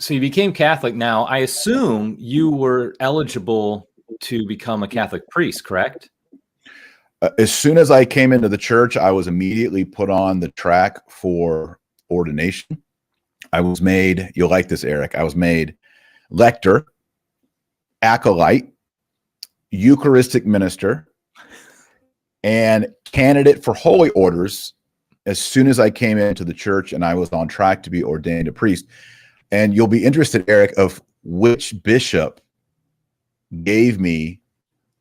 So you became Catholic. Now, I assume you were eligible to become a Catholic priest, correct? As soon as I came into the church, I was immediately put on the track for ordination. I was made, you'll like this, Eric, I was made lector, acolyte, Eucharistic minister, and candidate for holy orders as soon as I came into the church, and I was on track to be ordained a priest. And you'll be interested, Eric, of which bishop gave me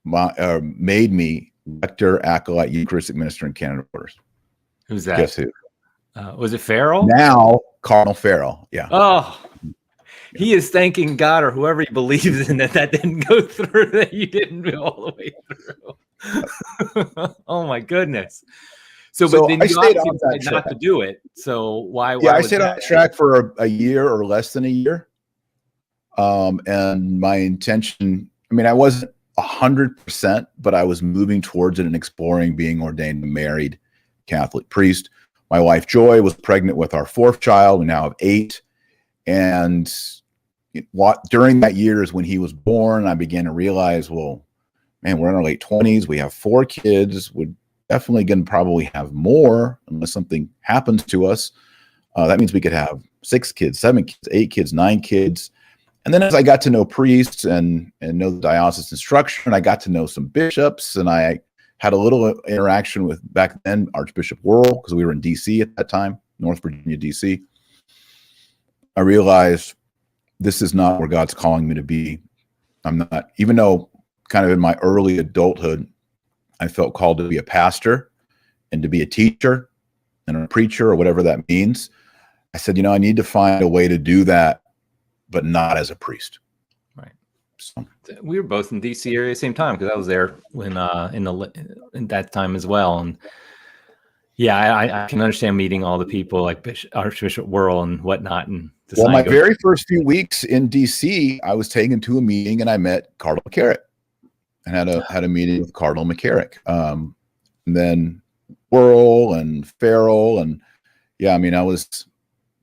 made me lector, acolyte, Eucharistic minister, and candidate orders. Who's that? Guess who? Was it Farrell? Now, Cardinal Farrell. Yeah. Oh, he is thanking God or whoever he believes in that didn't go through, that you didn't go all the way through. Oh my goodness. So but then you obviously decided not to do it. So why? Yeah, I stayed on track for a year or less than a year. And my intention, I mean, I wasn't 100%, but I was moving towards it and exploring being ordained a married Catholic priest. My wife, Joy, was pregnant with our fourth child. We now have 8. And during that year is when he was born, I began to realize, well, man, we're in our late 20s. We have 4 kids. We're definitely going to probably have more unless something happens to us. That means we could have 6 kids, 7 kids, 8 kids, 9 kids. And then as I got to know priests and know the diocesan structure, and I got to know some bishops, and I had a little interaction with, back then, Archbishop Wuerl, because we were in D.C. at that time, North Virginia, D.C. I realized this is not where God's calling me to be. I'm not, even though kind of in my early adulthood, I felt called to be a pastor and to be a teacher and a preacher or whatever that means. I said, I need to find a way to do that, but not as a priest. Right. So we were both in DC area at the same time, because I was there when in that time as well. And yeah, I can understand meeting all the people like Archbishop Wuerl and whatnot. And well, my very first few weeks in DC, I was taken to a meeting and I met Cardinal McCarrick and had a meeting with Cardinal McCarrick. And then Wuerl and Farrell, and yeah, I mean, I was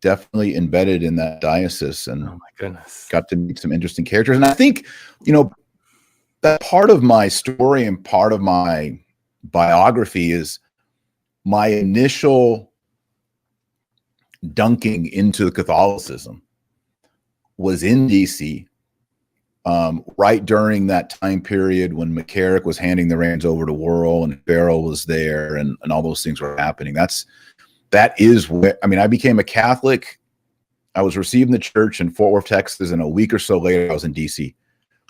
definitely embedded in that diocese, and oh my goodness, got to meet some interesting characters. And I think, that part of my story and part of my biography is my initial dunking into Catholicism was in DC, right during that time period when McCarrick was handing the reins over to Wuerl and Farrell was there, and all those things were happening. That is where, I mean, I became a Catholic. I was received in the church in Fort Worth, Texas, and a week or so later, I was in DC.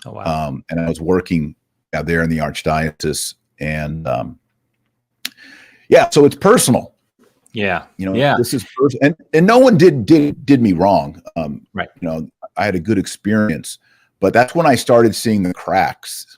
Oh, wow. And I was working there in the Archdiocese. And yeah, so it's personal. Yeah. This is personal. And no one did me wrong. Right. I had a good experience, but that's when I started seeing the cracks